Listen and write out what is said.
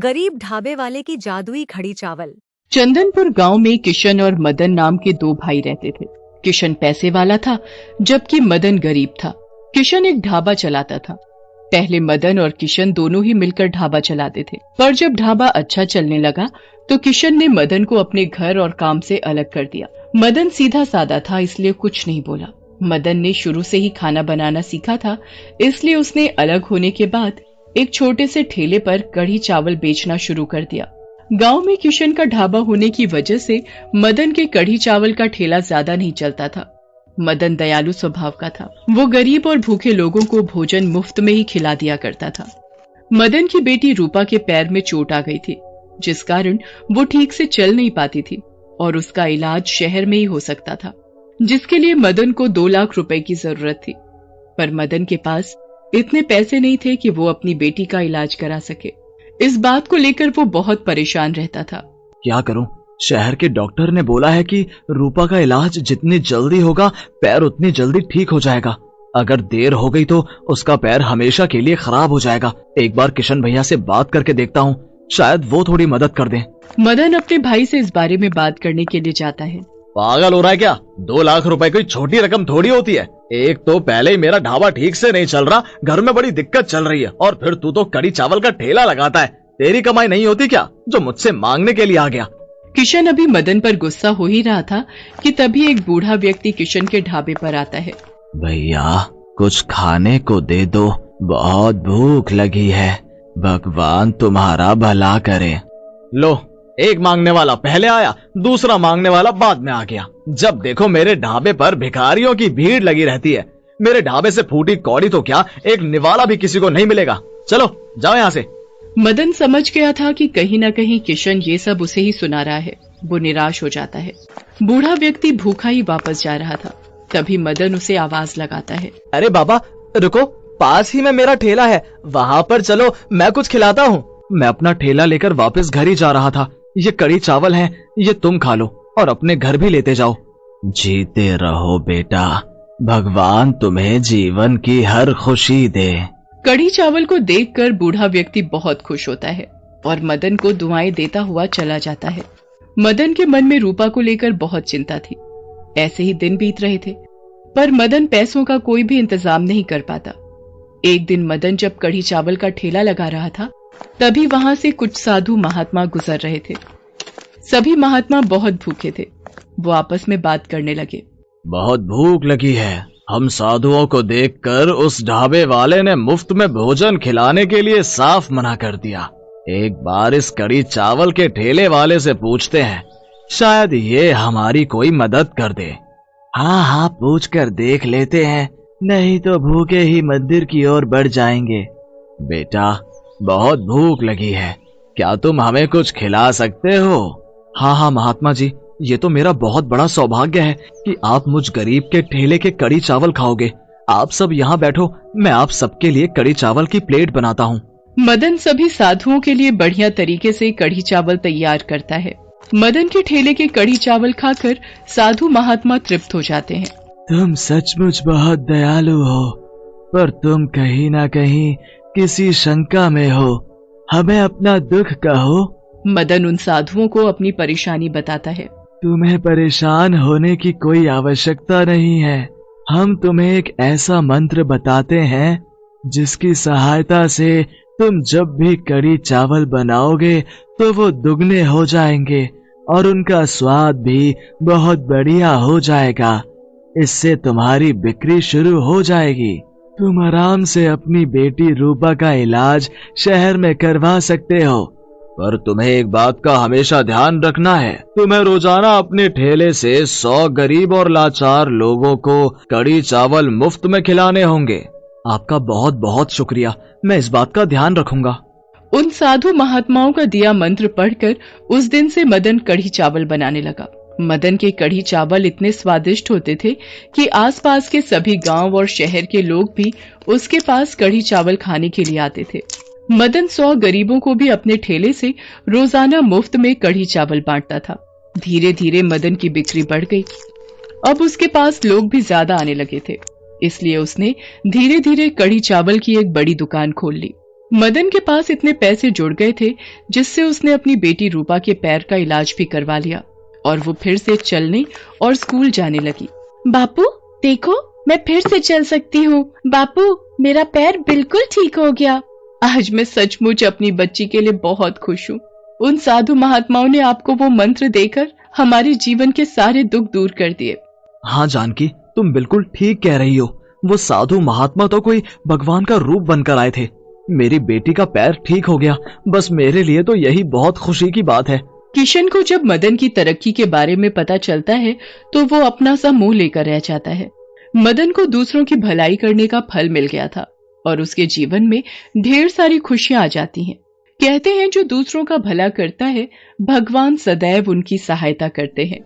गरीब ढाबे वाले की जादुई कढ़ी चावल। चंदनपुर गांव में किशन और मदन नाम के दो भाई रहते थे। किशन पैसे वाला था जबकि मदन गरीब था। किशन एक ढाबा चलाता था। पहले मदन और किशन दोनों ही मिलकर ढाबा चलाते थे, पर जब ढाबा अच्छा चलने लगा तो किशन ने मदन को अपने घर और काम से अलग कर दिया। मदन सीधा सादा था, इसलिए कुछ नहीं बोला। मदन ने शुरू से ही खाना बनाना सीखा था, इसलिए उसने अलग होने के बाद एक छोटे से ठेले पर कढ़ी चावल बेचना शुरू कर दिया। गांव में किशन का ढाबा होने की वजह से मदन के कढ़ी चावल का ठेला ज्यादा नहीं चलता था। मदन दयालु स्वभाव का था। वो गरीब और भूखे लोगों को भोजन मुफ्त में ही खिला दिया करता था। मदन की बेटी रूपा के पैर में चोट आ गई थी, जिस कारण वो ठीक से चल नहीं पाती थी और उसका इलाज शहर में ही हो सकता था, जिसके लिए मदन को 2 लाख रुपए की जरूरत थी। पर मदन के पास इतने पैसे नहीं थे कि वो अपनी बेटी का इलाज करा सके। इस बात को लेकर वो बहुत परेशान रहता था। क्या करूं? शहर के डॉक्टर ने बोला है कि रूपा का इलाज जितनी जल्दी होगा पैर उतनी जल्दी ठीक हो जाएगा। अगर देर हो गई तो उसका पैर हमेशा के लिए खराब हो जाएगा। एक बार किशन भैया से बात करके देखता हूँ, शायद वो थोड़ी मदद कर दें। मदन अपने भाई से इस बारे में बात करने के लिए जाता है। पागल हो रहा है क्या? 2 लाख रुपए कोई छोटी रकम थोड़ी होती है। एक तो पहले ही मेरा ढाबा ठीक से नहीं चल रहा, घर में बड़ी दिक्कत चल रही है, और फिर तू तो कढ़ी चावल का ठेला लगाता है। तेरी कमाई नहीं होती क्या जो मुझसे मांगने के लिए आ गया? किशन अभी मदन पर गुस्सा हो ही रहा था कि तभी एक बूढ़ा व्यक्ति किशन के ढाबे पर आता है। भैया कुछ खाने को दे दो, बहुत भूख लगी है। भगवान तुम्हारा भला करे। लो, एक मांगने वाला पहले आया, दूसरा मांगने वाला बाद में आ गया। जब देखो मेरे ढाबे पर भिखारियों की भीड़ लगी रहती है। मेरे ढाबे से फूटी कौड़ी तो क्या, एक निवाला भी किसी को नहीं मिलेगा। चलो जाओ यहाँ से। मदन समझ गया था कि कहीं न कहीं किशन ये सब उसे ही सुना रहा है। वो निराश हो जाता है। बूढ़ा व्यक्ति भूखा ही वापस जा रहा था। तभी मदन उसे आवाज लगाता है। अरे बाबा रुको, पास ही में मेरा ठेला है, वहाँ पर चलो, मैं कुछ खिलाता हूँ। मैं अपना ठेला लेकर वापस घर ही जा रहा था। ये कढ़ी चावल है, ये तुम खा लो और अपने घर भी लेते जाओ। जीते रहो बेटा, भगवान तुम्हें जीवन की हर खुशी दे। कढ़ी चावल को देखकर बूढ़ा व्यक्ति बहुत खुश होता है और मदन को दुआएं देता हुआ चला जाता है। मदन के मन में रूपा को लेकर बहुत चिंता थी। ऐसे ही दिन बीत रहे थे, पर मदन पैसों का कोई भी इंतजाम नहीं कर पाता। एक दिन मदन जब कढ़ी चावल का ठेला लगा रहा था, तभी वहां से कुछ साधु महात्मा गुजर रहे थे। सभी महात्मा बहुत भूखे थे। वो आपस में बात करने लगे। बहुत भूख लगी है। हम साधुओं को देखकर उस ढाबे वाले ने मुफ्त में भोजन खिलाने के लिए साफ मना कर दिया। एक बार इस कढ़ी चावल के ठेले वाले से पूछते हैं, शायद ये हमारी कोई मदद कर दे। हाँ हाँ, पूछ कर देख लेते हैं, नहीं तो भूखे ही मंदिर की ओर बढ़ जाएंगे। बेटा बहुत भूख लगी है, क्या तुम हमें कुछ खिला सकते हो? हाँ हाँ महात्मा जी, ये तो मेरा बहुत बड़ा सौभाग्य है कि आप मुझ गरीब के ठेले के कढ़ी चावल खाओगे। आप सब यहाँ बैठो, मैं आप सबके लिए कढ़ी चावल की प्लेट बनाता हूँ। मदन सभी साधुओं के लिए बढ़िया तरीके से कढ़ी चावल तैयार करता है। मदन के ठेले के कढ़ी चावल खाकर साधु महात्मा तृप्त हो जाते हैं। तुम सचमुच बहुत दयालु हो, पर तुम कहीं ना कहीं किसी शंका में हो। हमें अपना दुख कहो। मदन उन साधुओं को अपनी परेशानी बताता है। तुम्हें परेशान होने की कोई आवश्यकता नहीं है। हम तुम्हें एक ऐसा मंत्र बताते हैं जिसकी सहायता से तुम जब भी कढ़ी चावल बनाओगे तो वो दुगने हो जाएंगे और उनका स्वाद भी बहुत बढ़िया हो जाएगा। इससे तुम्हारी बिक्री शुरू हो जाएगी। तुम आराम से अपनी बेटी रूपा का इलाज शहर में करवा सकते हो। पर तुम्हें एक बात का हमेशा ध्यान रखना है, तुम्हें रोजाना अपने ठेले से 100 गरीब और लाचार लोगों को कढ़ी चावल मुफ्त में खिलाने होंगे। आपका बहुत बहुत शुक्रिया, मैं इस बात का ध्यान रखूंगा। उन साधु महात्माओं का दिया मंत्र पढ़कर उस दिन से मदन कढ़ी चावल बनाने लगा। मदन के कढ़ी चावल इतने स्वादिष्ट होते थे कि आसपास के सभी गांव और शहर के लोग भी उसके पास कढ़ी चावल खाने के लिए आते थे। मदन 100 गरीबों को भी अपने ठेले से रोजाना मुफ्त में कढ़ी चावल बांटता था। धीरे धीरे मदन की बिक्री बढ़ गई। अब उसके पास लोग भी ज्यादा आने लगे थे, इसलिए उसने धीरे धीरे कढ़ी चावल की एक बड़ी दुकान खोल ली। मदन के पास इतने पैसे जुड़ गए थे जिससे उसने अपनी बेटी रूपा के पैर का इलाज भी करवा लिया और वो फिर से चलने और स्कूल जाने लगी। बापू देखो, मैं फिर से चल सकती हूँ। बापू, मेरा पैर बिल्कुल ठीक हो गया। आज मैं सचमुच अपनी बच्ची के लिए बहुत खुश हूँ। उन साधु महात्माओं ने आपको वो मंत्र देकर हमारे जीवन के सारे दुख दूर कर दिए। हाँ जानकी, तुम बिल्कुल ठीक कह रही हो। वो साधु महात्मा तो कोई भगवान का रूप बनकर आए थे। मेरी बेटी का पैर ठीक हो गया, बस मेरे लिए तो यही बहुत खुशी की बात है। किशन को जब मदन की तरक्की के बारे में पता चलता है तो वो अपना सा मुंह लेकर रह जाता है। मदन को दूसरों की भलाई करने का फल मिल गया था और उसके जीवन में ढेर सारी खुशियां आ जाती हैं। कहते हैं जो दूसरों का भला करता है, भगवान सदैव उनकी सहायता करते हैं।